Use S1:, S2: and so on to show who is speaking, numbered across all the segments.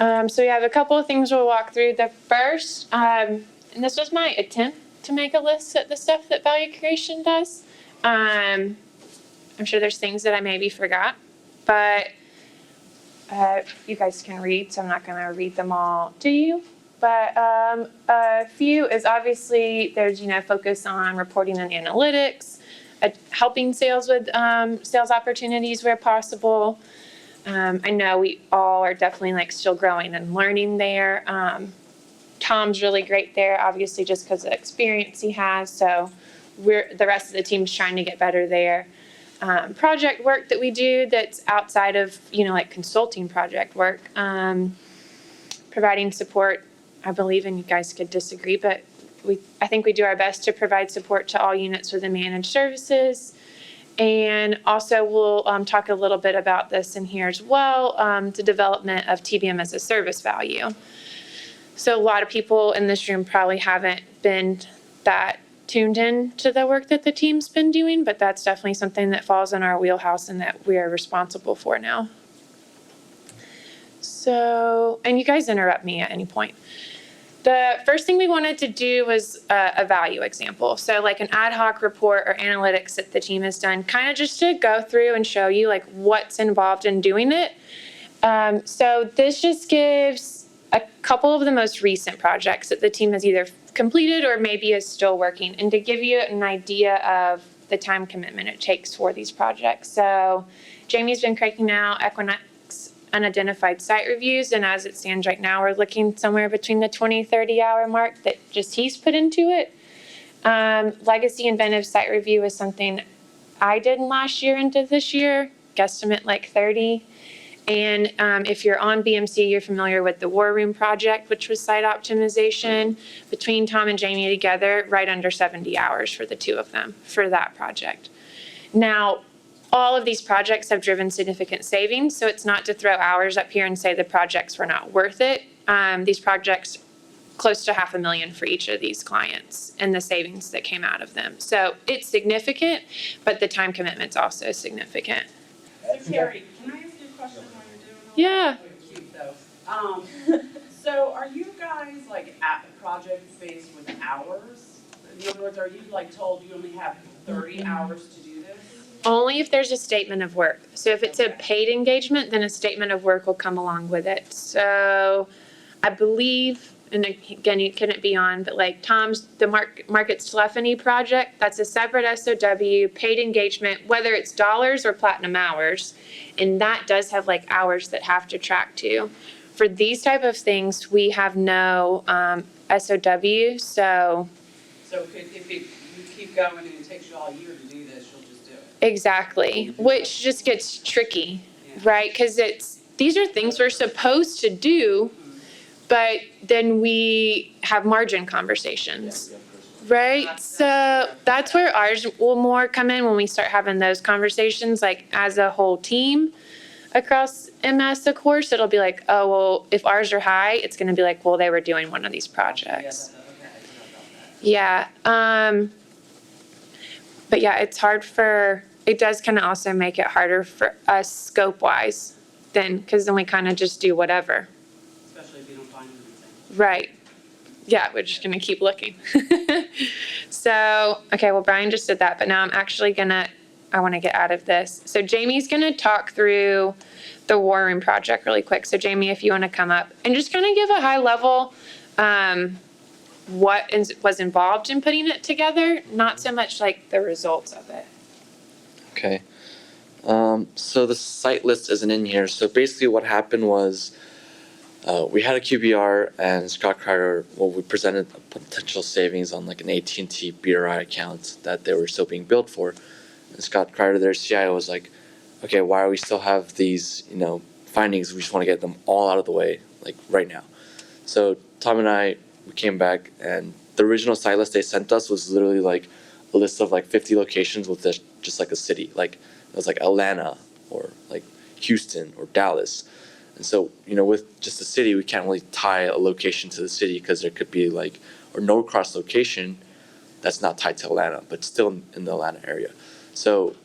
S1: So we have a couple of things we'll walk through. The first, and this was my attempt to make a list of the stuff that value creation does. I'm sure there's things that I maybe forgot, but you guys can read, so I'm not going to read them all to you. But a few is obviously there's, focus on reporting and analytics, helping sales with sales opportunities where possible. I know we all are definitely still growing and learning there. Tom's really great there, obviously, just because of the experience he has. So the rest of the team's trying to get better there. Project work that we do that's outside of, consulting project work, providing support. I believe, and you guys could disagree, but I think we do our best to provide support to all units within managed services. And also we'll talk a little bit about this in here as well, the development of TBM as a service value. So a lot of people in this room probably haven't been that tuned in to the work that the team's been doing, but that's definitely something that falls in our wheelhouse and that we are responsible for now. So, and you guys interrupt me at any point. The first thing we wanted to do was a value example. So like an ad hoc report or analytics that the team has done, kind of just to go through and show you what's involved in doing it. So this just gives a couple of the most recent projects that the team has either completed or maybe is still working, and to give you an idea of the time commitment it takes for these projects. So Jamie's been cranking out Equinix unidentified site reviews, and as it stands right now, we're looking somewhere between the 20-30 hour mark that just he's put into it. Legacy Inventive site review is something I did last year into this year, guesstimate 30. And if you're on BMC, you're familiar with the War Room project, which was site optimization. Between Tom and Jamie together, right under 70 hours for the two of them for that project. Now, all of these projects have driven significant savings, so it's not to throw hours up here and say the projects were not worth it. These projects, close to $500,000 for each of these clients and the savings that came out of them. So it's significant, but the time commitment's also significant.
S2: So Carrie, can I ask you a question while you're doing all
S1: Yeah.
S2: that? Cute though. So are you guys at the project based with hours? In other words, are you told you only have 30 hours to do this?
S1: Only if there's a statement of work. So if it's a paid engagement, then a statement of work will come along with it. So I believe, and again, you couldn't be on, but Tom's, the market telephony project, that's a separate SOW, paid engagement, whether it's dollars or platinum hours. And that does have hours that have to track to. For these type of things, we have no SOW, so.
S2: So if you keep going and it takes you all year to do this, you'll just do it.
S1: Exactly, which just gets tricky, right? Because these are things we're supposed to do, but then we have margin conversations, right? So that's where ours will more come in when we start having those conversations, as a whole team across MS, of course, it'll be oh, well, if ours are high, it's going to be well, they were doing one of these projects. Yeah. But yeah, it's hard it does kind of also make it harder for us scope-wise because then we kind of just do whatever.
S2: Especially if you don't find anything.
S1: Right. Yeah, we're just going to keep looking. So, okay, well, Brian just did that, but now I'm actually I want to get out of this. So Jamie's going to talk through the War Room project really quick. So Jamie, if you want to come up and just kind of give a high level what was involved in putting it together, not so much the results of it.
S3: Okay. So the site list isn't in here. So basically what happened was we had a QBR and Scott Kreider, we presented a potential savings on an AT&T BRI account that they were still being billed for. And Scott Kreider, their CIO, was okay, why do we still have these, findings? We just want to get them all out of the way, right now. So Tom and I, we came back, and the original site list they sent us was literally a list of 50 locations with just a city. It was Atlanta or Houston or Dallas. And so, with just the city, we can't really tie a location to the city because there could be or no cross location that's not tied to Atlanta, but still in the Atlanta area. So,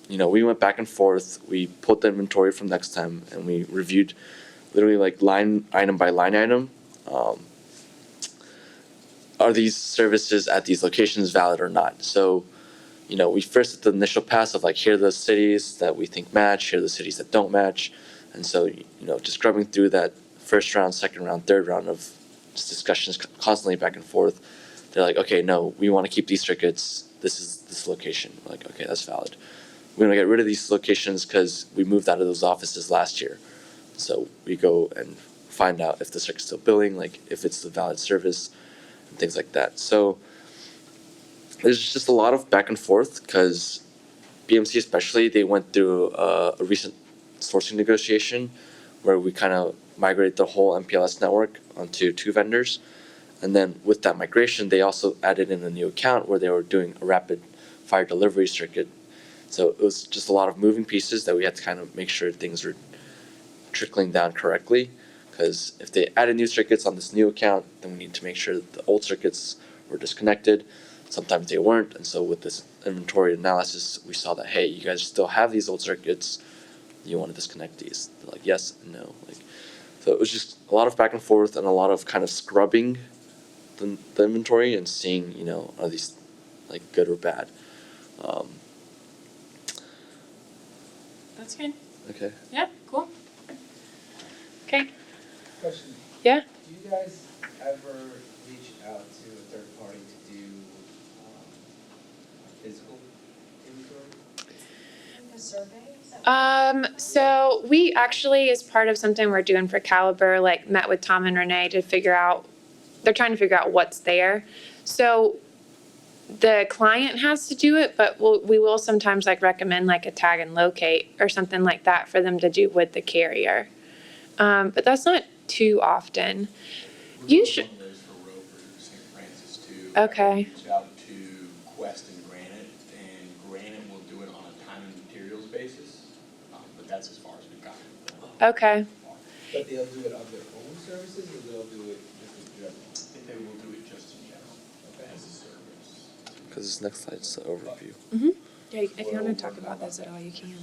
S3: we went back and forth. We pulled the inventory from Next Time, and we reviewed literally like line item by line item. Are these services at these locations valid or not? So, we first did the initial pass of like, here are the cities that we think match, here are the cities that don't match. And so, just scrubbing through that first round, second round, third round of just discussions constantly back and forth. They're like, okay, no, we want to keep these circuits. This is this location. We're like, okay, that's valid. We're gonna get rid of these locations because we moved out of those offices last year. So we go and find out if the circuit's still billing, like if it's a valid service, and things like that. So there's just a lot of back and forth because BMC especially, they went through a recent sourcing negotiation where we kind of migrated the whole MPLS network onto 2 vendors. And then with that migration, they also added in a new account where they were doing a rapid fire delivery circuit. So it was just a lot of moving pieces that we had to kind of make sure things were trickling down correctly. Because if they added new circuits on this new account, then we need to make sure that the old circuits were disconnected. Sometimes they weren't. And so with this inventory analysis, we saw that, hey, you guys still have these old circuits. You want to disconnect these? They're like, yes and no. So it was just a lot of back and forth and a lot of kind of scrubbing the inventory and seeing, are these like good or bad.
S1: That's good.
S3: Okay.
S1: Yeah, cool. Okay.
S4: Question.
S1: Yeah.
S4: Do you guys ever reach out to a third party to do physical inventory?
S5: A survey?
S1: So we actually, as part of something we're doing for Caliber, like met with Tom and Renee to figure out, they're trying to figure out what's there. So the client has to do it, but we will sometimes like recommend like a tag and locate or something like that for them to do with the carrier. But that's not too often. You should,
S6: There's for Roper, St. Francis too.
S1: Okay.
S6: Reach out to Quest and Granite, and Granite will do it on a time and materials basis, but that's as far as we've gotten.
S1: okay.
S4: But they'll do it on their own services, or they'll do it just in general?
S6: I think they will do it just in general, as a service.
S3: Because this next slide is the overview.
S1: Yeah, if you want to talk about this at all, you can.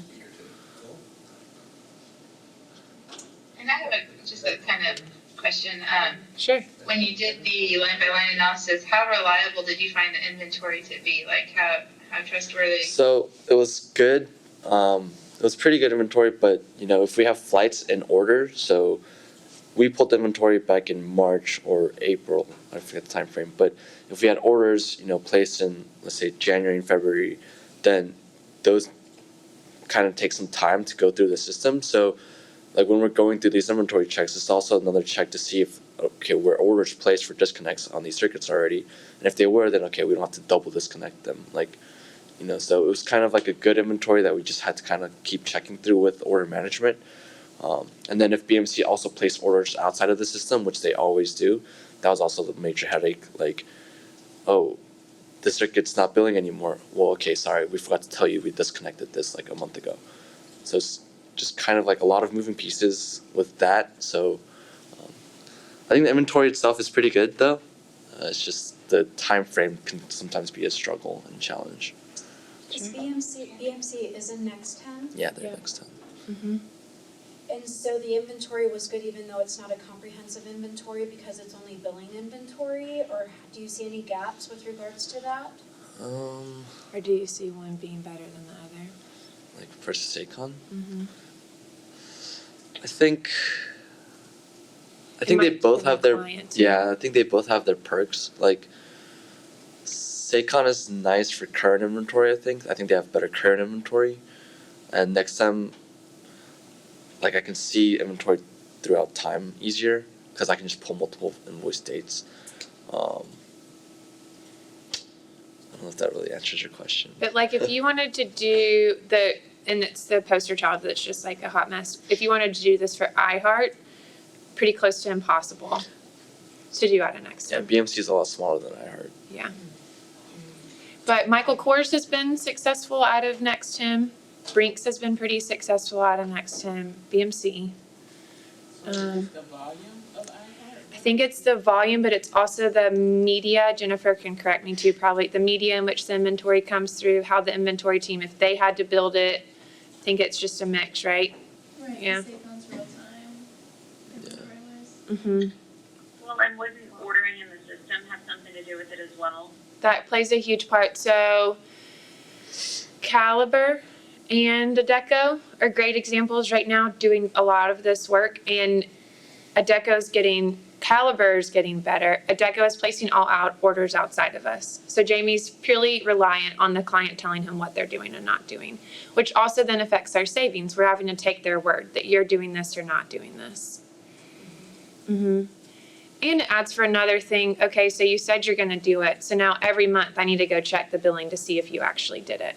S7: And I have just a kind of question.
S1: Sure.
S7: When you did the line by line analysis, how reliable did you find the inventory to be? Like how trustworthy?
S3: So it was good. It was pretty good inventory, but if we have flights in order, so we pulled the inventory back in March or April, I forget the time frame, but if we had orders, placed in, let's say, January and February, then those kind of take some time to go through the system. So like when we're going through these inventory checks, it's also another check to see if, okay, were orders placed for disconnects on these circuits already? And if they were, then okay, we don't have to double disconnect them. So it was kind of like a good inventory that we just had to kind of keep checking through with order management. And then if BMC also placed orders outside of the system, which they always do, that was also the major headache. Like, oh, the circuit's not billing anymore. Well, okay, sorry, we forgot to tell you we disconnected this like a month ago. So it's just kind of like a lot of moving pieces with that. So I think the inventory itself is pretty good though. It's just the time frame can sometimes be a struggle and challenge.
S5: Is BMC is in Next 10?
S3: Yeah, they're
S1: Yeah.
S3: next time.
S1: Mm-hmm.
S5: And so the inventory was good even though it's not a comprehensive inventory because it's only billing inventory? Or do you see any gaps with regards to that?
S1: Or do you see one being better than the other?
S3: Like versus Acon.
S1: Mm-hmm.
S3: I think they
S1: might
S3: both
S1: depend on
S3: have their
S1: client, too.
S3: yeah. I think they both have their perks. Like Saycon is nice for current inventory. I think they have better current inventory, and next time, like I can see inventory throughout time easier because I can just pull multiple invoice dates. I don't know if that really answers your question.
S1: But like if you wanted to do and it's the poster child that's just like a hot mess. If you wanted to do this for iHeart, pretty close to impossible to do out of Next
S3: Yeah,
S1: Time.
S3: BMC is a lot smaller than iHeart.
S1: Yeah. But Michael Kors has been successful out of Nextim. Brinks has been pretty successful out of Nextim. BMC.
S2: The volume of iHeart?
S1: I think it's the volume, but it's also the media. Jennifer can correct me too, probably the media in which the inventory comes through, how the inventory team, if they had to build it, I think it's just a mix, right?
S8: Right,
S1: Yeah.
S8: Saquon's real time.
S1: Mm-hmm.
S8: Well, and wouldn't ordering in the system have something to do with it as well?
S1: That plays a huge part. So Caliber and Adecco are great examples right now doing a lot of this work, and Caliber's getting better. Adecco is placing all out orders outside of us. So Jamie's purely reliant on the client telling him what they're doing and not doing, which also then affects our savings. We're having to take their word that you're doing this or not doing this. Mm-hmm. And it adds for another thing. Okay, so you said you're gonna do it. So now every month I need to go check the billing to see if you actually did it.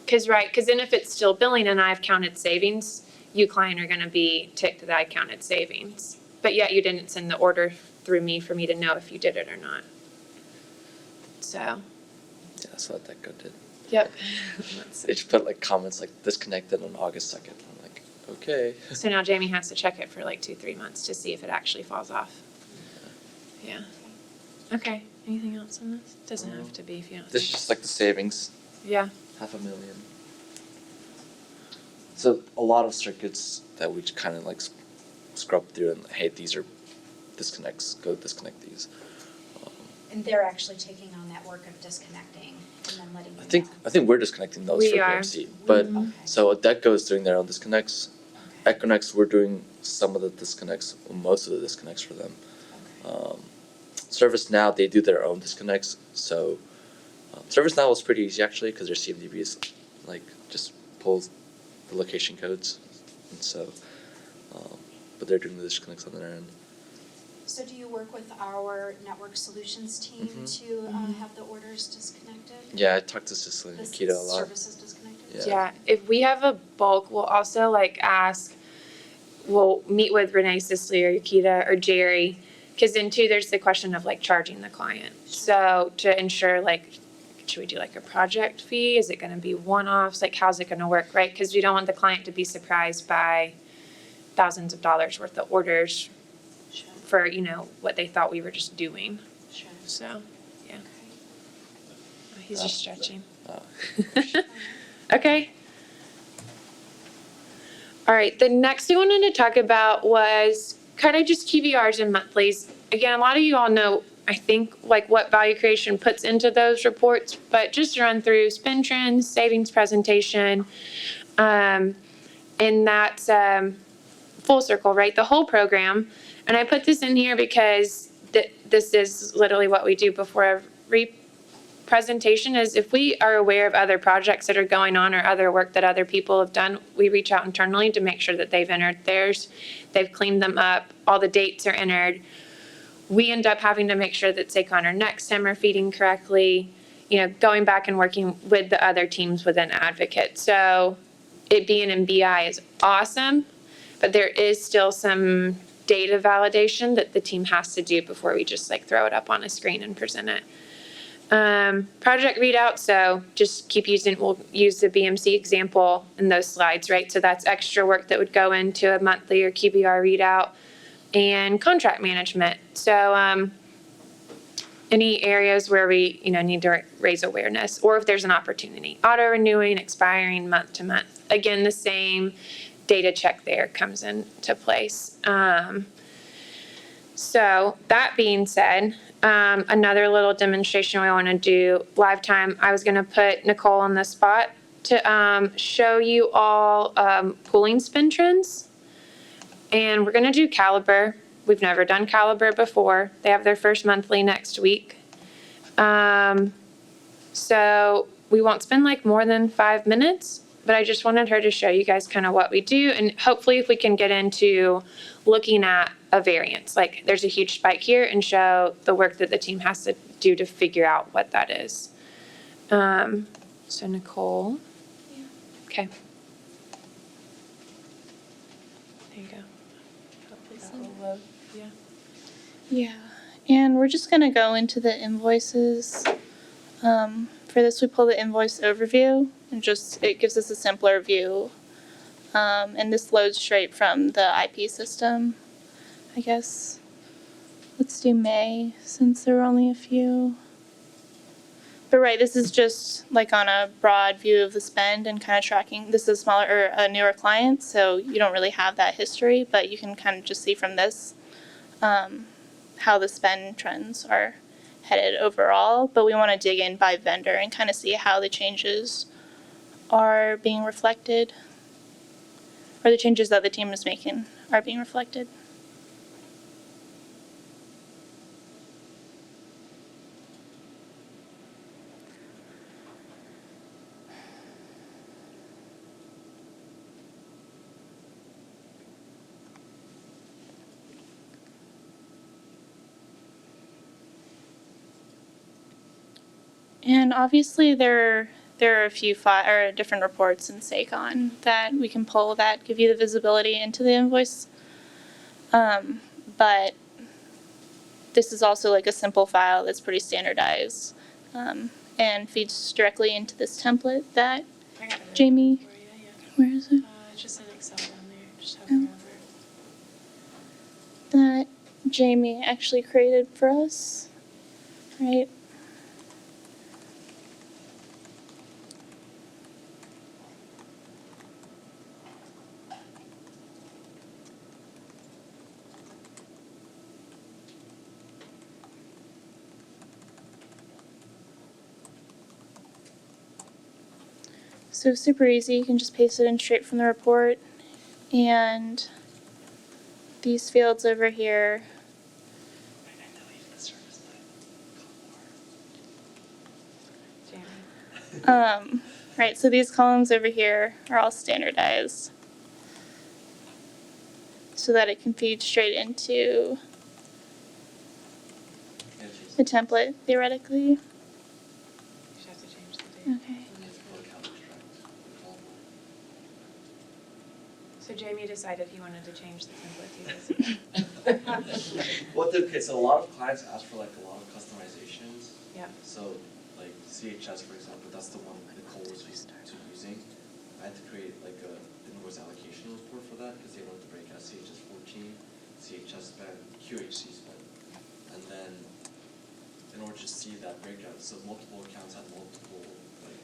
S1: Cause then if it's still billing and I've counted savings, you client are gonna be ticked that I counted savings. But yet you didn't send the order through me for me to know if you did it or not. So,
S3: Yeah, that's what that go did.
S1: yep.
S3: They just put like comments like disconnected on August 2nd. I'm like, okay.
S1: So now Jamie has to check it for like 2-3 months to see if it actually falls off. Yeah. Okay, anything else on this? Doesn't have to be if you don't
S3: This is
S1: think.
S3: just like the savings,
S1: Yeah,
S3: $500,000. So a lot of circuits that we kind of like scrub through and hey, these are disconnects. Go disconnect these.
S5: And they're actually taking on that work of disconnecting and then letting you know.
S3: I think we're disconnecting those
S1: We
S3: for
S1: are.
S3: BMC, but
S5: Okay.
S3: so Adecco is doing their own disconnects.
S5: Okay.
S3: Equinix, we're doing some of the disconnects, well, most of the disconnects for them.
S5: Okay.
S3: ServiceNow, they do their own disconnects. So ServiceNow was pretty easy actually because their CMDB is like just pulls the location codes, and so but they're doing the disconnects on their end.
S5: So do you work with our network solutions team
S3: Mhm.
S5: to have the orders disconnected?
S3: Yeah, I talked to Cicely and
S5: The
S3: Nikita a lot.
S5: services disconnected?
S3: Yeah.
S1: yeah. If we have a bulk, we'll also we'll meet with Renee, Cicely, or Yakita, or Jerry. Cause then too, there's the question of like charging the client. So to ensure like, should we do like a project fee? Is it gonna be one-offs? Like, how's it gonna work, right? Cause we don't want the client to be surprised by thousands of dollars worth of orders
S5: Sure,
S1: for, what they thought we were just doing.
S5: sure.
S1: So, yeah,
S5: Okay.
S1: he's just stretching.
S3: Uh,
S1: Okay. All right, the next thing I wanted to talk about was kind of just QBRs and monthlies. Again, a lot of you all know, I think, like what value creation puts into those reports, but just to run through spend trends, savings presentation, and that's full circle, right? The whole program. And I put this in here because this is literally what we do before every presentation is if we are aware of other projects that are going on or other work that other people have done, we reach out internally to make sure that they've entered theirs, they've cleaned them up, all the dates are entered. We end up having to make sure that SACON or NextSim are feeding correctly, going back and working with the other teams within Advocate. So it being in BI is awesome, but there is still some data validation that the team has to do before we just throw it up on a screen and present it. Project readout, so just we'll use the BMC example in those slides, right? So that's extra work that would go into a monthly or QBR readout. And contract management. So any areas where we need to raise awareness, or if there's an opportunity, auto renewing, expiring month to month. Again, the same data check there comes into place. So that being said, another little demonstration we want to do live time. I was going to put Nicole on the spot to show you all pooling spend trends. And we're gonna do Caliber. We've never done Caliber before. They have their first monthly next week. So we won't spend more than 5 minutes, but I just wanted her to show you guys kind of what we do. And hopefully if we can get into looking at a variance, there's a huge spike here, and show the work that the team has to do to figure out what that is. So Nicole.
S5: Yeah.
S1: Okay. There you go. Hopefully that will load. Yeah.
S9: Yeah, and we're just gonna go into the invoices. For this, we pull the invoice overview, and it gives us a simpler view. And this loads straight from the IP system, I guess. Let's do May, since there were only a few. But right, this is just like on a broad view of the spend and kind of tracking. This is a smaller or a newer client, so you don't really have that history, but you can kind of just see from this how the spend trends are headed overall. But we want to dig in by vendor and kind of see how the changes are being reflected, or the changes that the team is making are being reflected. And obviously there are a few different reports in SACON that we can pull that give you the visibility into the invoice. But this is also like a simple file that's pretty standardized and feeds directly into this template that
S1: I got it.
S9: Jamie,
S1: For you, yeah.
S9: where is it?
S1: It's just an Excel down there. Just hover
S9: Oh.
S1: over.
S9: That Jamie actually created for us, right? So super easy, you can just paste it in straight from the report. And these fields over here,
S1: Jamie.
S9: right, so these columns over here are all standardized so that it can feed straight into the template, theoretically.
S1: You just have to change the date.
S9: Okay.
S1: So Jamie decided he wanted to change the template to this.
S3: Well, okay, so a lot of clients ask for like a lot of customizations.
S1: Yeah.
S3: So like CHS, for example, that's the one Nicole was used to using. I had to create like a invoice allocation report for that because they wanted to break out CHS 14, CHS spend, QHC spend. And then in order to see that breakdown, so multiple accounts had multiple like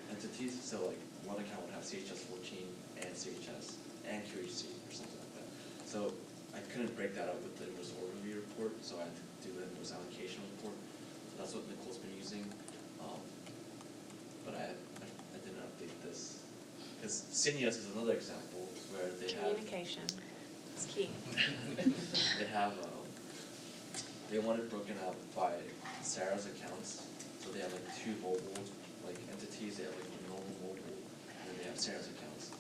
S3: entities. So like one account would have CHS 14 and CHS and QHC or something like that. So I couldn't break that up with the invoice overview report, so I had to do an invoice allocation report. So that's what Nicole's been using. But I didn't update this. Because Syneos is another example where they have,
S1: Communication is key.
S3: they want it broken out by Sarah's accounts. So they have like two mobile like entities. They have like normal mobile, and then they have Sarah's accounts.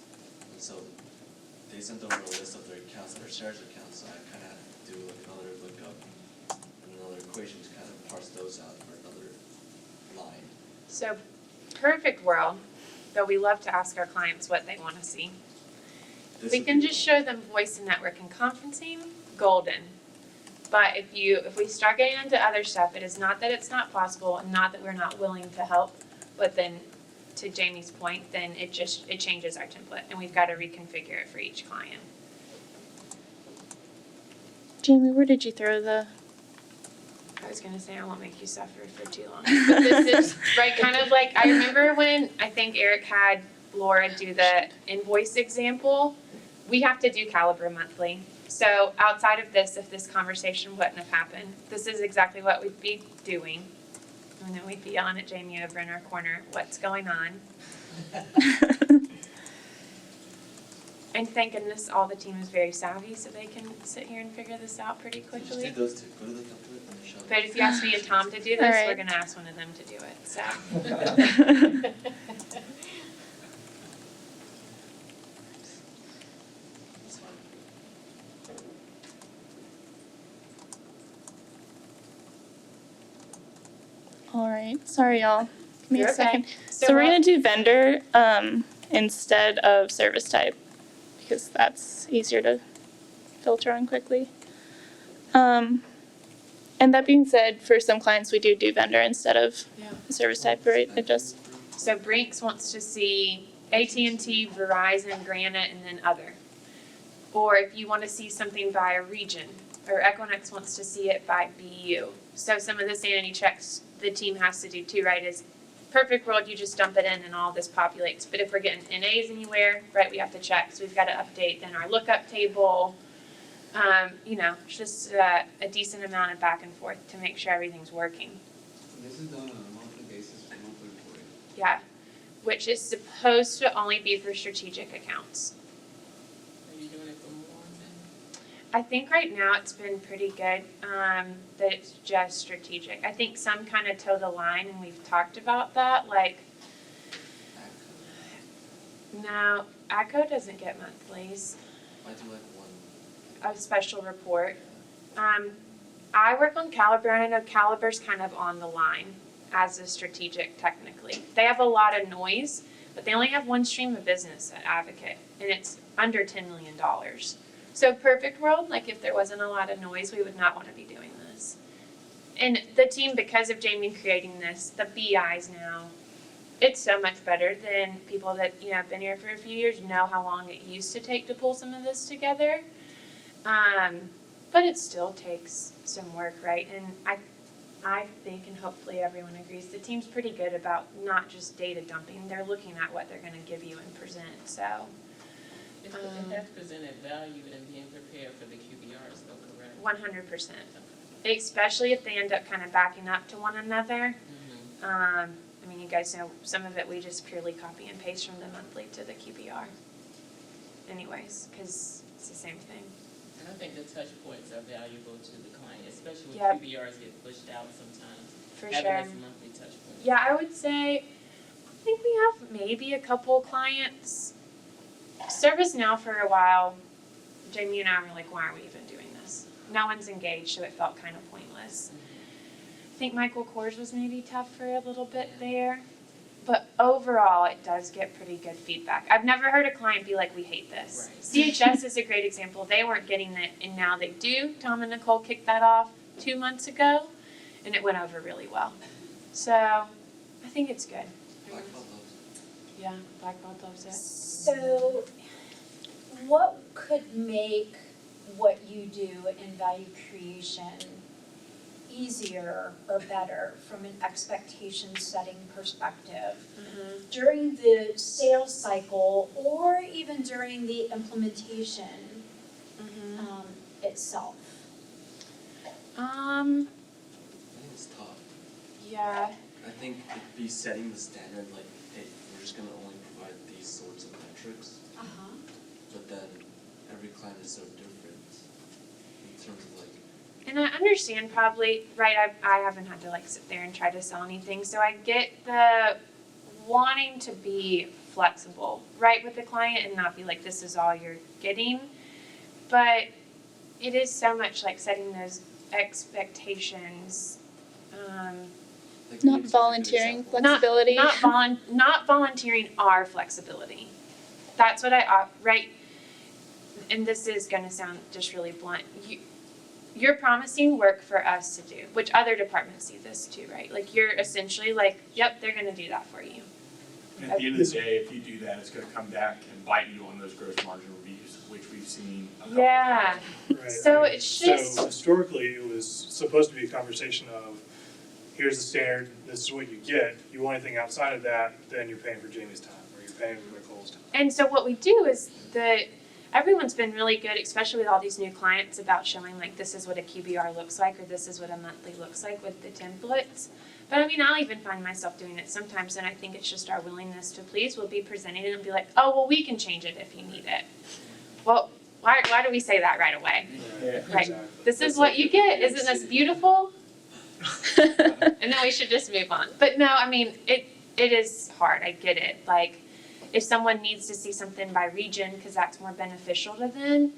S3: And so they sent over a list of their accounts that are Sarah's accounts. So I kind of had to do like another lookup and another equation to kind of parse those out for another line.
S1: So, perfect world, though we love to ask our clients what they want to see.
S3: This
S1: We
S3: would
S1: can
S3: be-
S1: just show them voice and network and conferencing, golden. But if we start getting into other stuff, it is not that it's not possible and not that we're not willing to help, but then to Jamie's point, then it changes our template and we've got to reconfigure it for each client.
S9: Jamie, where did you throw the?
S1: I was gonna say I won't make you suffer for too long, but this is right, kind of like I remember when I think Eric had Laura do the invoice example. We have to do Caliber monthly, so outside of this, if this conversation wouldn't have happened, this is exactly what we'd be doing. And then we'd be yelling at Jamie over in our corner, "What's going on?" And thank goodness all the team is very savvy, so they can sit here and figure this out pretty
S3: Just
S1: quickly.
S3: do those two. Go to the template and show.
S1: But if you ask me and Tom to do
S9: All
S1: this,
S9: right.
S1: we're gonna ask one of them to do it, so.
S3: That's fine.
S9: All right, sorry y'all. Give me
S1: You're
S9: a
S1: okay.
S9: second. So we're gonna do vendor instead of service type because that's easier to filter on quickly. And that being said, for some clients we do vendor instead of
S1: Yeah.
S9: service type, right? It just
S1: So Brinks wants to see AT&T, Verizon, Granite, and then other. Or if you want to see something by a region, or Equinix wants to see it by BU. So some of the sanity checks the team has to do too, right, is perfect world, you just dump it in and all this populates. But if we're getting NAs anywhere, right, we have to check. So we've got to update then our lookup table. You know, just a decent amount of back and forth to make sure everything's working.
S4: This is done on a monthly basis for monthly reporting.
S1: Yeah, which is supposed to only be for strategic accounts.
S10: Are you doing it for more than?
S1: I think right now it's been pretty good, that it's just strategic. I think some kind of toe the line, and we've talked about that, like, no, ACO doesn't get monthlies,
S3: I do like one.
S1: a special report. I work on Caliber, and I know Caliber's kind of on the line as a strategic technically. They have a lot of noise, but they only have one stream of business at Advocate, and it's under $10 million. So perfect world, like if there wasn't a lot of noise, we would not want to be doing this. And the team, because of Jamie creating this, the BIs now, it's so much better than people that, you know, have been here for a few years, know how long it used to take to pull some of this together. But it still takes some work, right? And I think, and hopefully everyone agrees, the team's pretty good about not just data dumping, they're looking at what they're gonna give you and present, so.
S10: It has presented value in being prepared for the QBRs though, correct?
S1: 100%. Especially if they end up kind of backing up to one another. I mean, you guys know some of it we just purely copy and paste from the monthly to the QBR. Anyways, because it's the same thing.
S10: And I think the touch points are valuable to the client, especially when
S1: Yep.
S10: QBRs get pushed out sometimes.
S1: For
S10: Having
S1: sure.
S10: this monthly touch point.
S1: Yeah, I would say, I think we have maybe a couple clients. ServiceNow for a while, Jamie and I were like, why are we even doing this? No one's engaged, so it felt kind of pointless. I think Michael Kors was maybe tough for a little bit there. But overall, it does get pretty good feedback. I've never heard a client be like, we hate this.
S10: Right.
S1: CHS is a great example. They weren't getting it, and now they do. Tom and Nicole kicked that off 2 months ago, and it went over really well. So I think it's good.
S3: Black Belt loves it.
S1: Yeah, Black Belt loves it.
S5: So, what could make what you do in value creation easier or better from an expectation setting perspective during the sales cycle or even during the implementation itself?
S3: I think it's tough.
S1: Yeah.
S3: I think it'd be setting the standard, like, hey, we're just gonna only provide these sorts of metrics, but then every client is so different in terms of like,
S1: And I understand probably, right, I haven't had to like sit there and try to sell anything, so I get the wanting to be flexible, right, with the client and not be like, this is all you're getting. But it is so much like setting those expectations,
S3: like
S9: Not
S3: maybe
S9: volunteering
S3: example.
S9: flexibility.
S1: not volunteering our flexibility. That's what right, and this is gonna sound just really blunt, you're promising work for us to do, which other departments see this too, right? Like you're essentially like, yep, they're gonna do that for you.
S6: And at the end of the day, if you do that, it's gonna come back and bite you on those gross margin reviews, which we've seen a couple of
S1: Yeah,
S6: times.
S11: Right,
S1: so
S11: I mean,
S1: it's just,
S11: So historically, it was supposed to be a conversation of, here's the standard, this is what you get. You want anything outside of that, then you're paying for Jamie's time, or you're paying for Nicole's time.
S1: and so what we do is everyone's been really good, especially with all these new clients, about showing like this is what a QBR looks like or this is what a monthly looks like with the templates. But I mean, I'll even find myself doing it sometimes, and I think it's just our willingness to please. We'll be presenting it and be like, oh, well, we can change it if you need it. Well, why do we say that right away?
S11: Yeah,
S1: Right.
S11: exactly.
S1: This is what you get, isn't this beautiful? And then we should just move on. But no, I mean, it is hard, I get it. Like, if someone needs to see something by region, because that's more beneficial to them,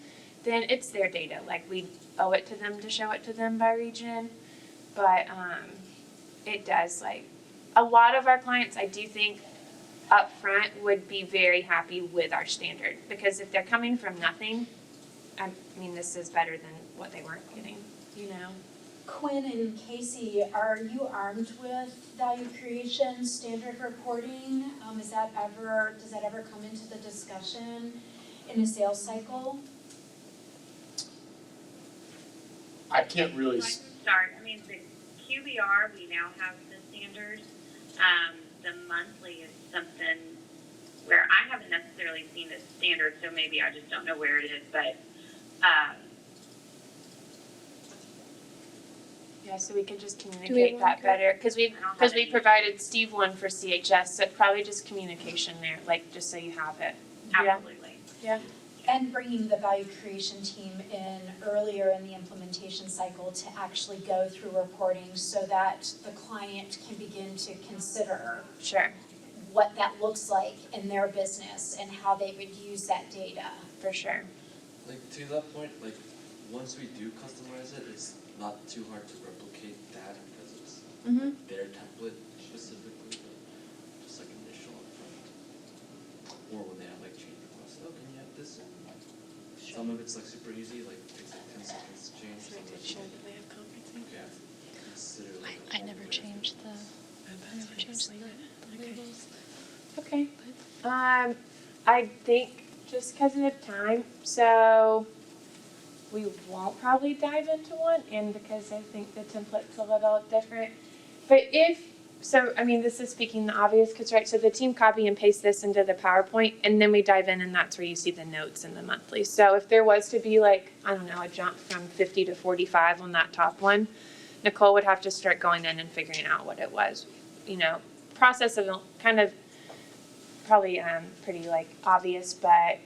S1: then it's their data. Like, we owe it to them to show it to them by region. But it does, like, a lot of our clients, I do think, up front would be very happy with our standard. Because if they're coming from nothing, I mean, this is better than what they weren't getting, you know?
S5: Quinn and Casey, are you armed with value creation standard reporting? Does that ever come into the discussion in a sales cycle?
S6: I can't really,
S8: So I can start, I mean, the QBR, we now have this standard. The monthly is something where I haven't necessarily seen the standard, so maybe I just don't know where it is, but,
S1: Yeah, so we could just
S9: we
S1: communicate that
S9: want to-
S1: better, because
S8: I don't have
S1: we
S8: any-
S1: provided Steve one for CHS, so probably just communication there, like, just so you have it. Yeah.
S8: absolutely.
S5: And bringing the value creation team in earlier in the implementation cycle to actually go through reporting so that the client can begin to consider
S1: Sure,
S5: what that looks like in their business and how they would use that data.
S1: for sure.
S3: Like to that point, like once we do customize it, it's not too hard to replicate that because it's
S1: Mm-hmm.
S3: their template specifically, but just like initial upfront. Or when they have like change requests, oh, can you have this? Some of it's like super easy, like takes like 10 seconds to change. Some of it's like,
S1: that they have conferencing.
S3: yeah, consider like.
S9: I never changed the labels.
S1: Okay. I think just because of time, so we won't probably dive into one, and because I think the template's a little different. But this is speaking the obvious, because right, so the team copy and paste this into the PowerPoint, and then we dive in, and that's where you see the notes in the monthly. So if there was to be like, I don't know, a jump from 50 to 45 on that top one, Nicole would have to start going in and figuring out what it was. Process of kind of probably pretty like obvious, but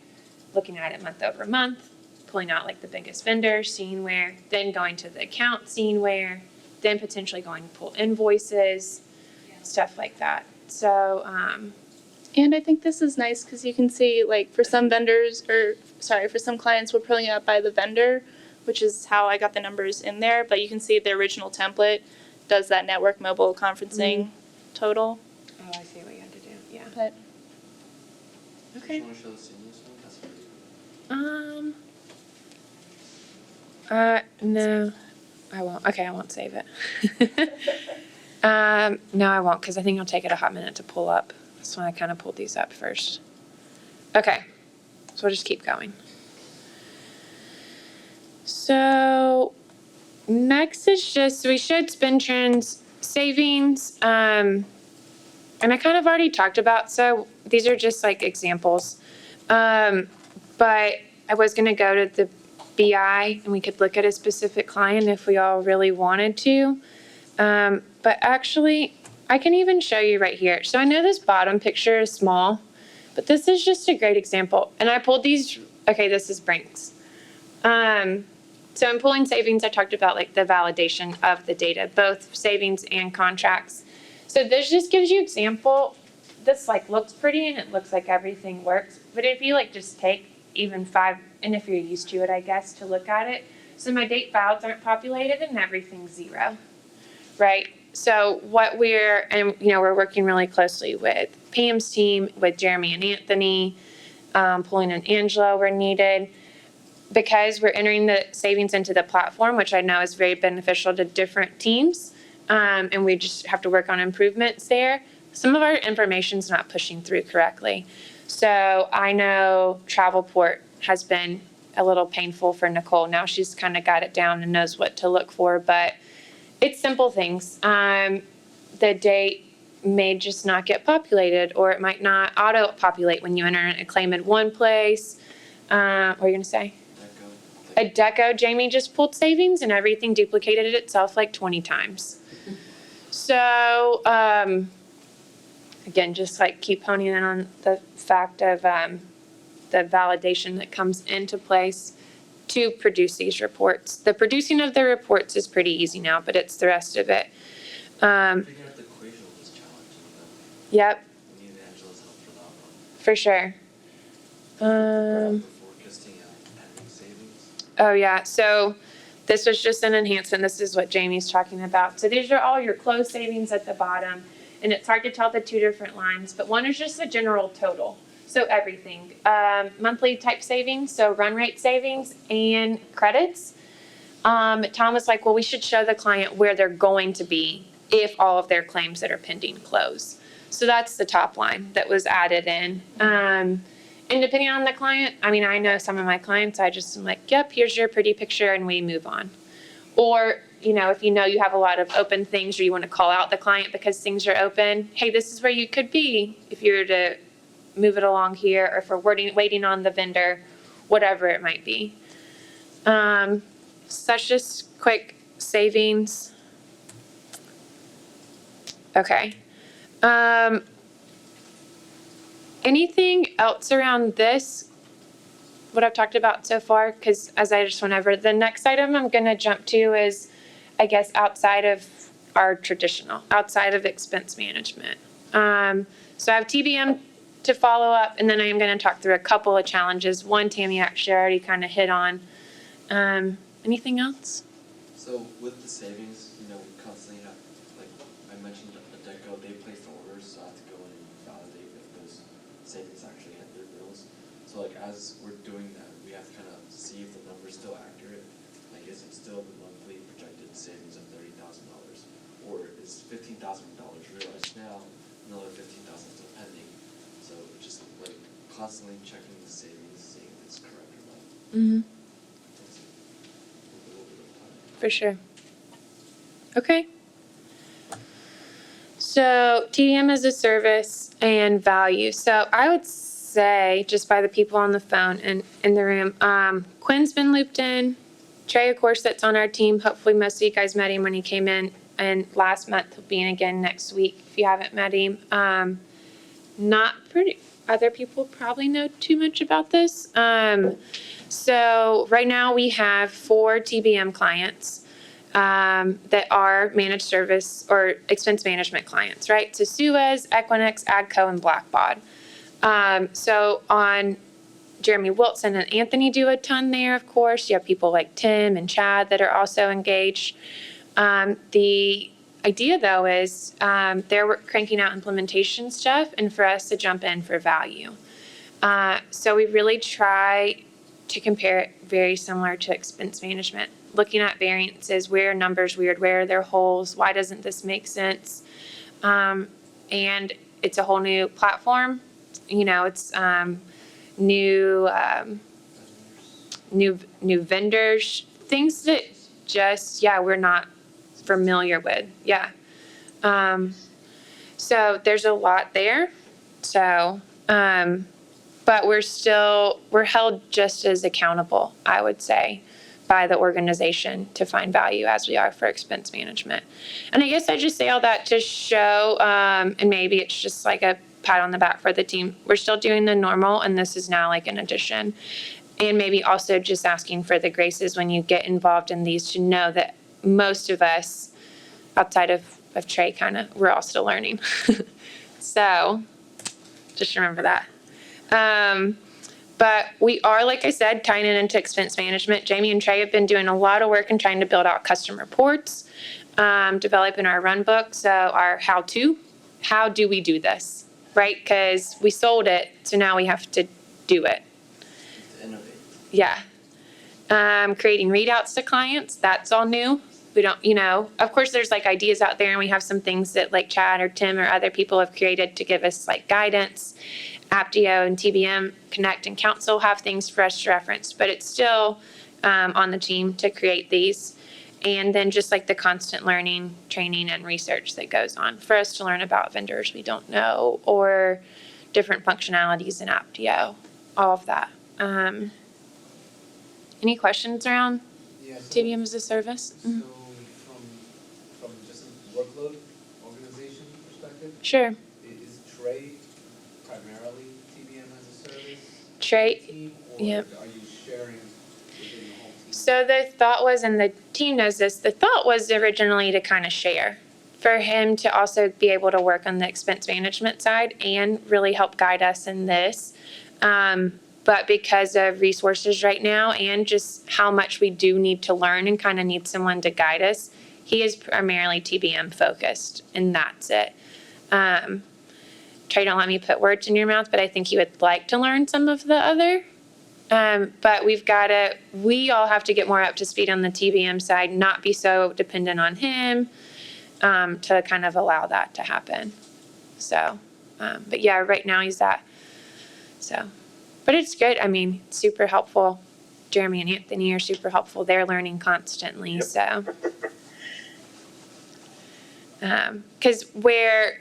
S1: looking at it month over month, pulling out like the biggest vendors, seeing where, then going to the account, seeing where, then potentially going to pull invoices, stuff like that. So,
S9: And I think this is nice because you can see, like, for some for some clients, we're pulling it up by the vendor, which is how I got the numbers in there. But you can see the original template does that network mobile conferencing total.
S1: oh, I see what you had to do. Yeah.
S9: But
S3: Do you want to show the seamless one? That's pretty cool.
S1: No, I won't. Okay, I won't save it. No, I won't, because I think it'll take it a hot minute to pull up. That's why I kind of pulled these up first. Okay, so we'll just keep going. So next is just, we showed spend trends, savings, and I kind of already talked about, so these are just like examples. But I was gonna go to the BI and we could look at a specific client if we all really wanted to. But actually, I can even show you right here. So I know this bottom picture is small, but this is just a great example. And I pulled these, okay, this is Brinks. So I'm pulling savings. I talked about like the validation of the data, both savings and contracts. So this just gives you example. This like looks pretty and it looks like everything works. But if you like just take even 5, and if you're used to it, I guess, to look at it. So my date files aren't populated and everything's 0, right? So what we're working really closely with Pam's team, with Jeremy and Anthony, pulling in Angela where needed. Because we're entering the savings into the platform, which I know is very beneficial to different teams, and we just have to work on improvements there. Some of our information's not pushing through correctly. So I know Travelport has been a little painful for Nicole. Now she's kind of got it down and knows what to look for, but it's simple things. The date may just not get populated, or it might not auto-populate when you enter a claim in one place. What are you gonna say? A deco, Jamie just pulled savings and everything duplicated itself like 20 times. So, again, just like keep honing in on the fact of the validation that comes into place to produce these reports. The producing of the reports is pretty easy now, but it's the rest of it.
S3: Figuring out the equation was challenging, though.
S1: Yep,
S3: We need Angela's help for that one.
S1: for sure.
S3: For forecasting and pending savings.
S1: Oh, yeah. So this was just an enhancement. This is what Jamie's talking about. So these are all your closed savings at the bottom. And it's hard to tell the two different lines, but one is just the general total. So everything, monthly type savings, so run rate savings and credits. Tom was like, well, we should show the client where they're going to be if all of their claims that are pending close. So that's the top line that was added in. And depending on the client, I mean, I know some of my clients, I just am like, yep, here's your pretty picture, and we move on. Or you know, if you know you have a lot of open things or you want to call out the client because things are open, hey, this is where you could be if you were to move it along here, or if we're waiting on the vendor, whatever it might be. So that's just quick savings. Okay. Anything else around this, what I've talked about so far? Because as I just went over, the next item I'm going to jump to is, I guess, outside of our traditional, outside of expense management. So I have TBM to follow up, and then I am going to talk through a couple of challenges. One, Tammy actually already kind of hit on. Anything else?
S3: So with the savings, you know, we constantly have, like I mentioned a Deco, they placed orders, so I have to go in and validate if those savings actually hit their bills. So like as we're doing that, we have to kind of see if the number's still accurate. Like is it still the monthly projected savings of $30,000, or is $15,000 realized now, another $15,000 still pending? So just like constantly checking the savings, seeing if it's correct or not.
S1: Mm-hmm.
S3: Takes a little bit of time.
S1: For sure. Okay. So TDM as a service and value. So I would say, just by the people on the phone and in the room, Quinn's been looped in. Trey, of course, that's on our team. Hopefully most of you guys met him when he came in. And last month, he'll be in again next week if you haven't met him. Other people probably know too much about this. So right now we have 4 TBM clients that are managed service or expense management clients, right? So Suez, Equinix, AGCO, and Blackbaud. So on Jeremy Wilson and Anthony do a ton there, of course. You have people like Tim and Chad that are also engaged. The idea, though, is they're cranking out implementation stuff and for us to jump in for value. So we really try to compare it very similar to expense management, looking at variances, where are numbers weird, where are there holes, why doesn't this make sense? And it's a whole new platform. You know, it's new vendors, things that just, we're not familiar with. So there's a lot there. So, but we're held just as accountable, I would say, by the organization to find value as we are for expense management. And I guess I just say all that to show, and maybe it's just like a pat on the back for the team. We're still doing the normal, and this is now like an addition. And maybe also just asking for the graces when you get involved in these to know that most of us, outside of Trey, we're all still learning. So just remember that. But we are, like I said, tying it into expense management. Jamie and Trey have been doing a lot of work in trying to build out custom reports, developing our run book. So our how do we do this, right? Because we sold it, so now we have to do it.
S3: Innovate.
S1: Yeah. Creating readouts to clients, that's all new. We don't, of course there's like ideas out there, and we have some things that like Chad or Tim or other people have created to give us like guidance. Aptio and TBM Connect and Council have things for us to reference, but it's still on the team to create these. And then just like the constant learning, training, and research that goes on for us to learn about vendors we don't know or different functionalities in Aptio, all of that. Any questions around
S4: Yeah, so,
S1: TBM as a service?
S4: so from just a workload organization perspective,
S1: Sure.
S4: is Trey primarily TBM as a service
S1: Trey,
S4: team, or
S1: yep.
S4: are you sharing within the whole team?
S1: So the thought was, and the team knows this, the thought was originally to kind of share, for him to also be able to work on the expense management side and really help guide us in this. But because of resources right now and just how much we do need to learn and kind of need someone to guide us, he is primarily TBM focused, and that's it. Trey, don't let me put words in your mouth, but I think he would like to learn some of the other. But we all have to get more up to speed on the TBM side, not be so dependent on him, to kind of allow that to happen. So, but yeah, right now he's that. So, but it's good. I mean, super helpful. Jeremy and Anthony are super helpful. They're learning constantly.
S3: Yep.
S1: So, Because where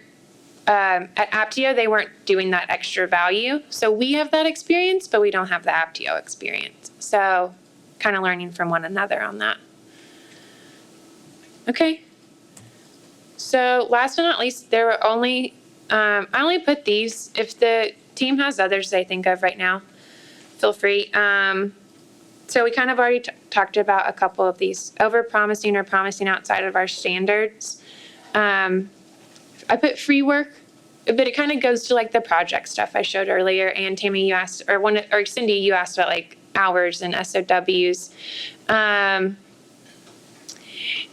S1: at Aptio, they weren't doing that extra value. So we have that experience, but we don't have the Aptio experience. So kind of learning from one another on that. Okay. So last but not least, there were only, I only put these. If the team has others they think of right now, feel free. So we kind of already talked about a couple of these. Over-promising or promising outside of our standards. I put free work, but it kind of goes to like the project stuff I showed earlier. And Tammy, you asked, or Cindy, you asked about like hours and SOWs.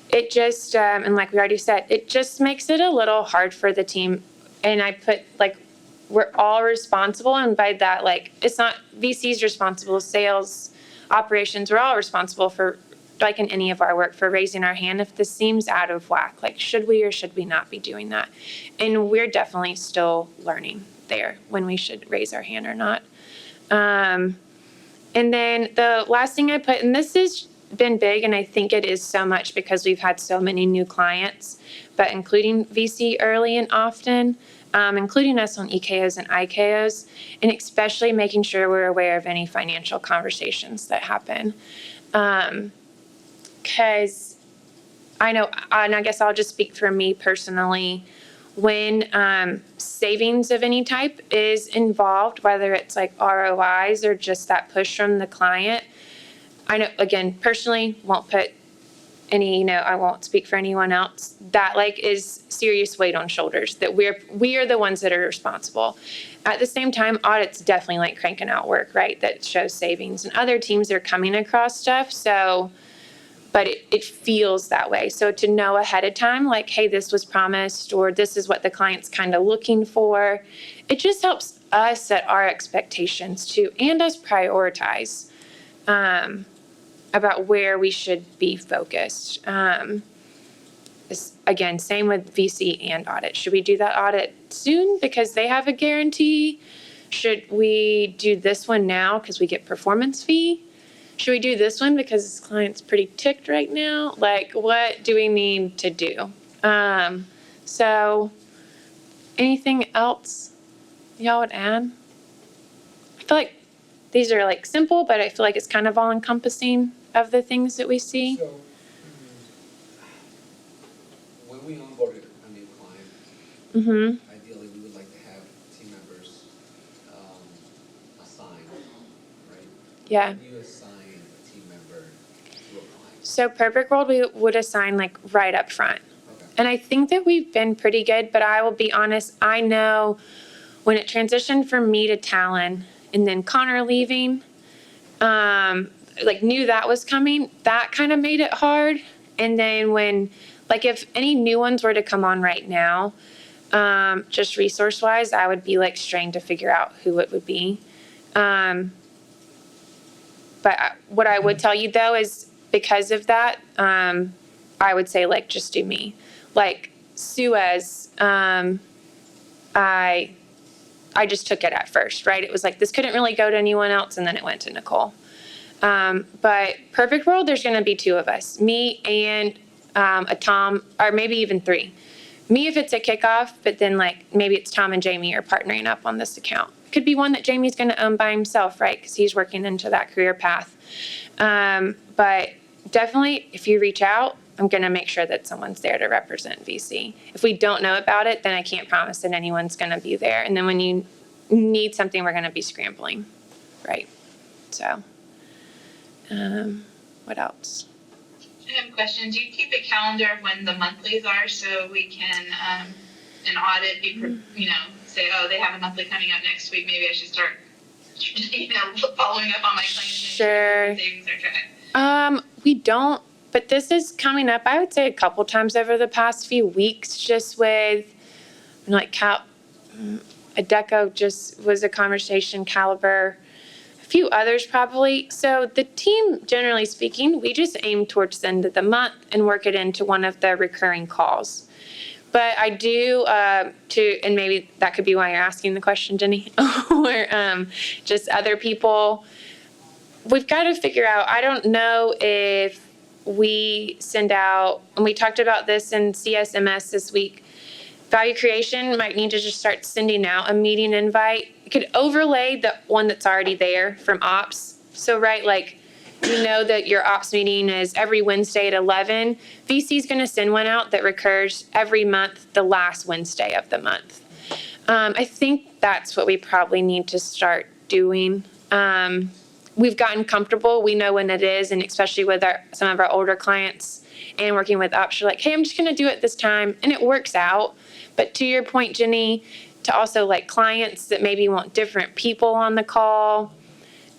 S1: It just, and like we already said, it just makes it a little hard for the team. And I put like, we're all responsible. And by that, like, it's not VC's responsible, sales, operations, we're all responsible for, like in any of our work, for raising our hand if this seems out of whack. Like, should we or should we not be doing that? And we're definitely still learning there when we should raise our hand or not. And then the last thing I put, and this has been big, and I think it is so much because we've had so many new clients, but including VC early and often, including us on EKOs and IKOs, and especially making sure we're aware of any financial conversations that happen. Because I know, and I guess I'll just speak for me personally, when savings of any type is involved, whether it's like ROIs or just that push from the client, I know, again, personally, won't put any, I won't speak for anyone else. That like is serious weight on shoulders that we are the ones that are responsible. At the same time, audit's definitely like cranking out work, right? That shows savings, and other teams are coming across stuff. So, but it feels that way. So to know ahead of time, like, hey, this was promised, or this is what the client's kind of looking for, it just helps us set our expectations too, and us prioritize about where we should be focused. Again, same with VC and audit. Should we do that audit soon because they have a guarantee? Should we do this one now because we get performance fee? Should we do this one because this client's pretty ticked right now? Like, what do we need to do? So anything else y'all would add? I feel like these are like simple, but I feel like it's kind of all encompassing of the things that we see.
S4: So, when we onboarded a new client,
S1: Mm-hmm.
S4: ideally we would like to have team members assigned, right?
S1: Yeah.
S4: How do you assign a team member to a client?
S1: So Perfect World, we would assign like right up front.
S4: Okay.
S1: And I think that we've been pretty good, but I will be honest, I know when it transitioned from me to Talon and then Connor leaving, like knew that was coming, that kind of made it hard. And then when, like if any new ones were to come on right now, just resource wise, I would be like strained to figure out who it would be. But what I would tell you though is because of that, I would say like just do me. Like Suez, I just took it at first, right? It was like this couldn't really go to anyone else, and then it went to Nicole. But Perfect World, there's going to be two of us, me and a Tom, or maybe even three. Me if it's a kickoff, but then like maybe it's Tom and Jamie are partnering up on this account. Could be one that Jamie's going to own by himself, right? Because he's working into that career path. But definitely, if you reach out, I'm going to make sure that someone's there to represent VC. If we don't know about it, then I can't promise that anyone's going to be there. And then when you need something, we're going to be scrambling, right? So, what else?
S7: I have a question. Do you keep a calendar of when the monthlies are so we can, an audit, say, oh, they have a monthly coming up next week. Maybe I should start, following up on my claims.
S1: Sure.
S7: Savings are good.
S1: We don't, but this is coming up, I would say a couple times over the past few weeks, just with like Adecco just was a conversation, Caliber, a few others probably. So the team, generally speaking, we just aim towards the end of the month and work it into one of the recurring calls. But I do, and maybe that could be why you're asking the question, Jenny, or just other people, we've got to figure out, I don't know if we send out, and we talked about this in CSMS this week, value creation might need to just start sending out a meeting invite. You could overlay the one that's already there from ops. So, right, like, you know that your ops meeting is every Wednesday at 11. VC is going to send one out that recurs every month, the last Wednesday of the month. I think that's what we probably need to start doing. We've gotten comfortable. We know when it is, and especially with some of our older clients and working with ops, you're like, hey, I'm just going to do it this time, and it works out. But to your point, Jenny, to also like clients that maybe want different people on the call,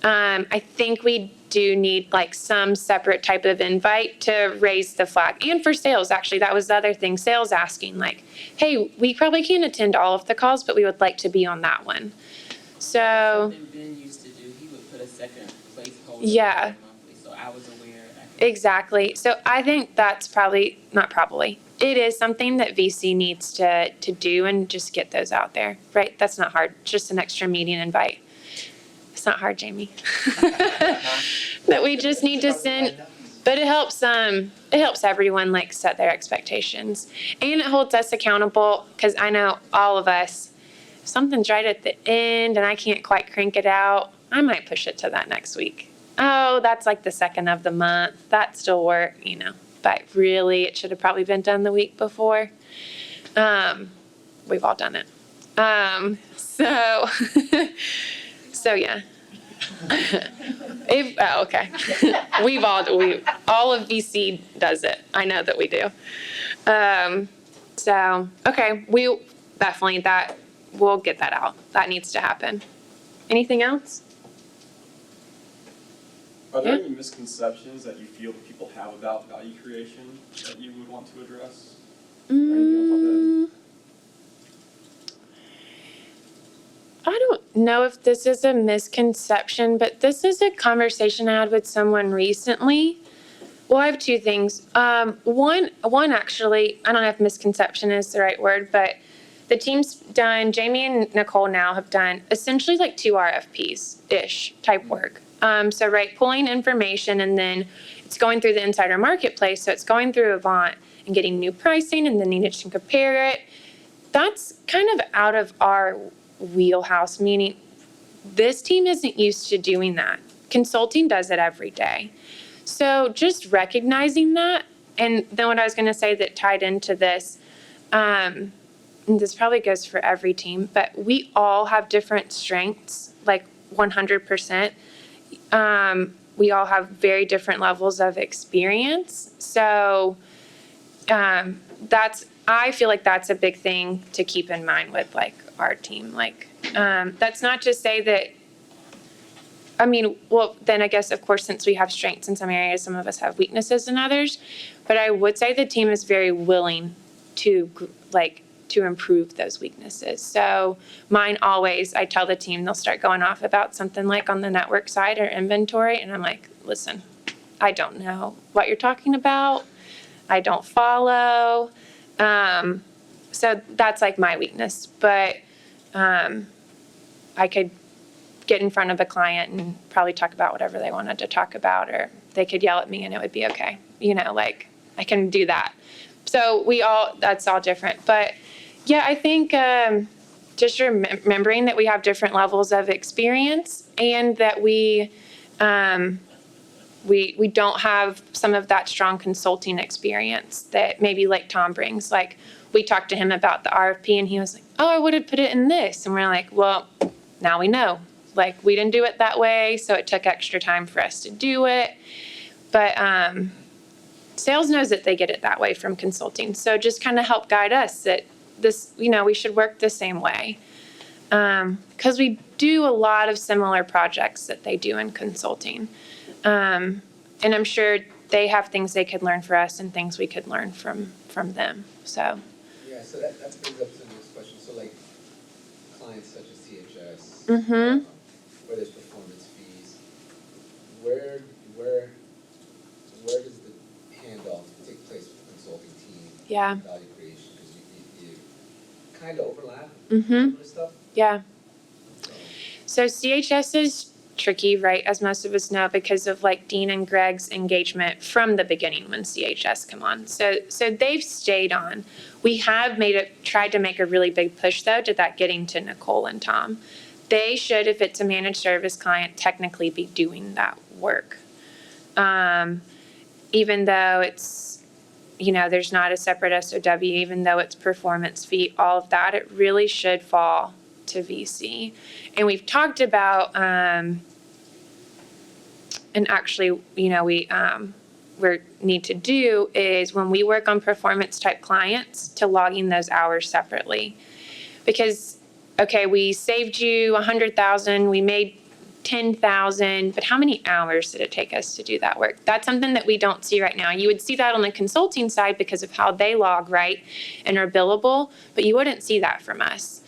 S1: I think we do need like some separate type of invite to raise the flag. And for sales, actually, that was the other thing, sales asking like, hey, we probably can't attend all of the calls, but we would like to be on that one. So,
S10: Something Ben used to do, he would put a second placeholder.
S1: Yeah.
S10: Monthly, so I was aware.
S1: exactly. So I think that's it is something that VC needs to do and just get those out there, right? That's not hard, just an extra meeting invite. It's not hard, Jamie. That we just need to send, but it helps everyone like set their expectations. And it holds us accountable, because I know all of us, if something's right at the end and I can't quite crank it out, I might push it to that next week. Oh, that's like the second of the month. That still work, but really it should have probably been done the week before. We've all done it. So yeah. Okay. All of VC does it. I know that we do. Okay, we'll get that out. That needs to happen. Anything else?
S12: Are there
S1: Yeah.
S12: any misconceptions that you feel that people have about value creation that you would want to address? Or anything else
S1: I don't know if this is a misconception, but this is a conversation I had with someone recently. Well, I have two things. One actually, I don't know if misconception is the right word, but the team's done, Jamie and Nicole now have done essentially like 2 RFPs-ish type work. So pulling information, and then it's going through the Insider Marketplace. So it's going through Avant and getting new pricing, and then needing to compare it. That's kind of out of our wheelhouse, meaning this team isn't used to doing that. Consulting does it every day. So just recognizing that, and then what I was going to say that tied into this, and this probably goes for every team, but we all have different strengths, like 100%. We all have very different levels of experience. So I feel like that's a big thing to keep in mind with like our team. Like, that's not to say that, then I guess, of course, since we have strengths in some areas, some of us have weaknesses in others. But I would say the team is very willing to improve those weaknesses. So mine always, I tell the team, they'll start going off about something like on the network side or inventory. And I'm like, listen, I don't know what you're talking about. I don't follow. So that's like my weakness. But I could get in front of a client and probably talk about whatever they wanted to talk about, or they could yell at me and it would be okay. I can do that. So that's all different. But yeah, I think just remembering that we have different levels of experience, and that we don't have some of that strong consulting experience that maybe like Tom brings. Like, we talked to him about the RFP and he was like, oh, I would have put it in this. And we're like, well, now we know. Like, we didn't do it that way, so it took extra time for us to do it. But sales knows that they get it that way from consulting. So just kind of help guide us that this, we should work the same way. Because we do a lot of similar projects that they do in consulting. And I'm sure they have things they could learn for us and things we could learn from them. So.
S4: Yeah, so that brings up to the next question. So like clients such as CHS,
S1: Mm-hmm.
S4: Where there's performance fees, where does the handoff take place with the consulting team?
S1: Yeah.
S4: And value creation, because you kind of overlap
S1: Mm-hmm.
S4: some of the stuff.
S1: Yeah. So CHS is tricky, right, as most of us know, because of like Dean and Greg's engagement from the beginning when CHS come on. So they've stayed on. We have tried to make a really big push though to that getting to Nicole and Tom. They should, if it's a managed service client, technically be doing that work. Even though it's, there's not a separate SOW, even though it's performance fee, all of that, it really should fall to VC. And we've talked about, and actually, we need to do is when we work on performance type clients to logging those hours separately. Because, okay, we saved you 100,000, we made 10,000, but how many hours did it take us to do that work? That's something that we don't see right now. You would see that on the consulting side because of how they log, right, and are billable, but you wouldn't see that from us.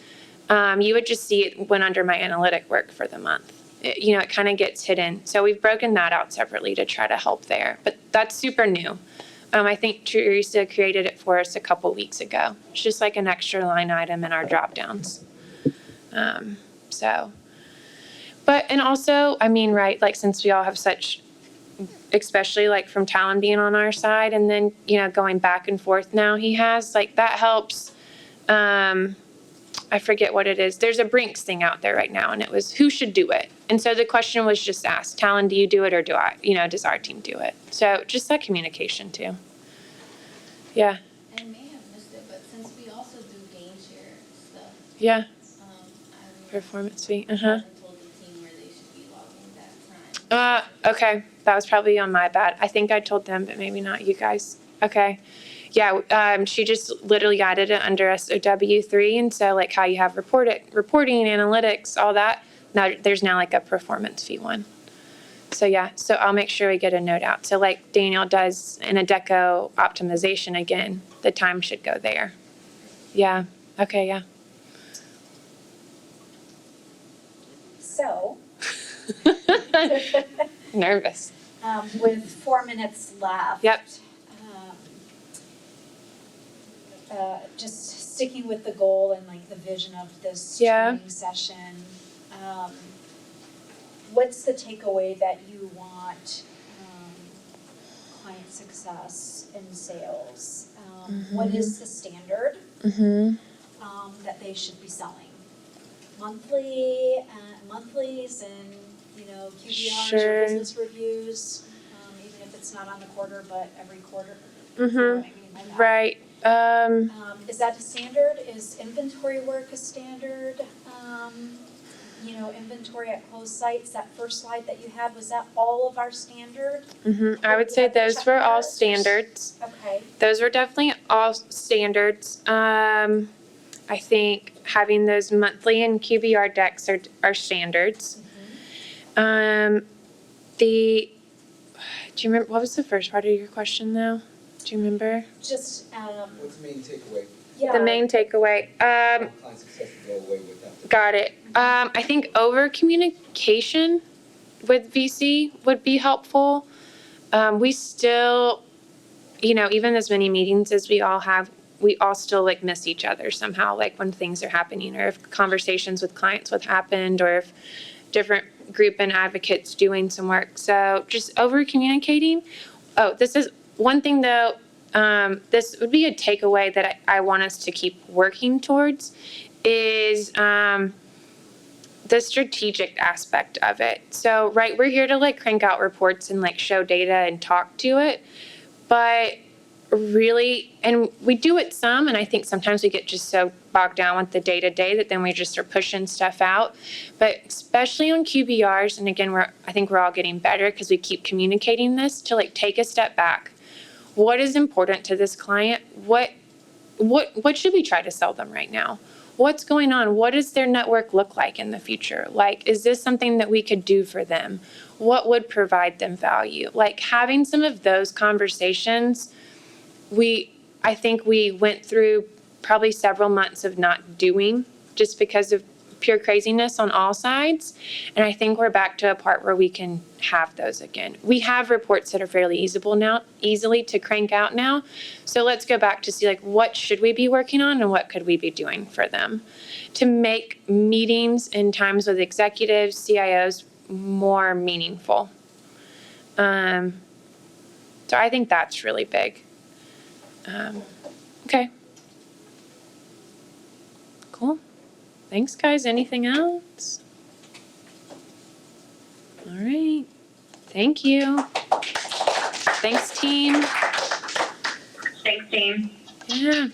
S1: You would just see it when under my analytic work for the month. It kind of gets hidden. So we've broken that out separately to try to help there, but that's super new. I think Teresa created it for us a couple weeks ago. It's just like an extra line item in our drop downs. And also, right, like since we all have such, especially like from Talon being on our side and then, going back and forth now he has, like that helps. I forget what it is. There's a Brinks thing out there right now and it was who should do it? And so the question was just asked, Talon, do you do it or do I, does our team do it? So just that communication too. Yeah.
S13: I may have missed it, but since we also do gain share stuff,
S1: Yeah.
S13: I
S1: Performance fee.
S13: haven't told the team where they should be logging that time.
S1: Okay. That was probably on my bad. I think I told them, but maybe not you guys. Okay. Yeah, she just literally added it under SOW3, and so like how you have reporting, analytics, all that. Now there's like a performance fee one. So yeah, so I'll make sure we get a note out. So like Daniel does in Adecco optimization again, the time should go there. Yeah. Okay. Yeah.
S5: So,
S1: Nervous.
S5: with 4 minutes left.
S1: Yep.
S5: Just sticking with the goal and like the vision of this
S1: Yeah.
S5: training session, what's the takeaway that you want client success in sales? What is the standard that they should be selling? Monthlies and, QBRs or
S1: Sure.
S5: business reviews, even if it's not on the quarter, but every quarter.
S1: Right.
S5: Is that a standard? Is inventory work a standard? Inventory at closed sites, that first slide that you had, was that all of our standard?
S1: I would say those were all standards.
S5: Okay.
S1: Those were definitely all standards. I think having those monthly and QBR decks are standards. Do you remember, what was the first part of your question though? Do you remember?
S5: Just,
S4: What's the main takeaway?
S5: yeah.
S1: The main takeaway.
S4: Client success to go away with that.
S1: Got it. I think over communication with VC would be helpful. We still, even as many meetings as we all have, we all still like miss each other somehow, like when things are happening or if conversations with clients would happened or if different group and advocates doing some work. So just over communicating. Oh, this is one thing though, this would be a takeaway that I want us to keep working towards is the strategic aspect of it. So, right, we're here to like crank out reports and like show data and talk to it, but really, and we do it some, and I think sometimes we get just so bogged down with the day-to-day that then we just are pushing stuff out. But especially on QBRs, and again, I think we're all getting better because we keep communicating this to like take a step back. What is important to this client? What should we try to sell them right now? What's going on? What does their network look like in the future? Like, is this something that we could do for them? What would provide them value? Like having some of those conversations, I think we went through probably several months of not doing just because of pure craziness on all sides. And I think we're back to a part where we can have those again. We have reports that are fairly easily to crank out now. So let's go back to see like what should we be working on and what could we be doing for them to make meetings and times with executives, CIOs more meaningful. So I think that's really big. Okay. Cool. Thanks, guys. Anything else? All right. Thank you. Thanks, team.
S8: Thanks, team.
S1: Yeah.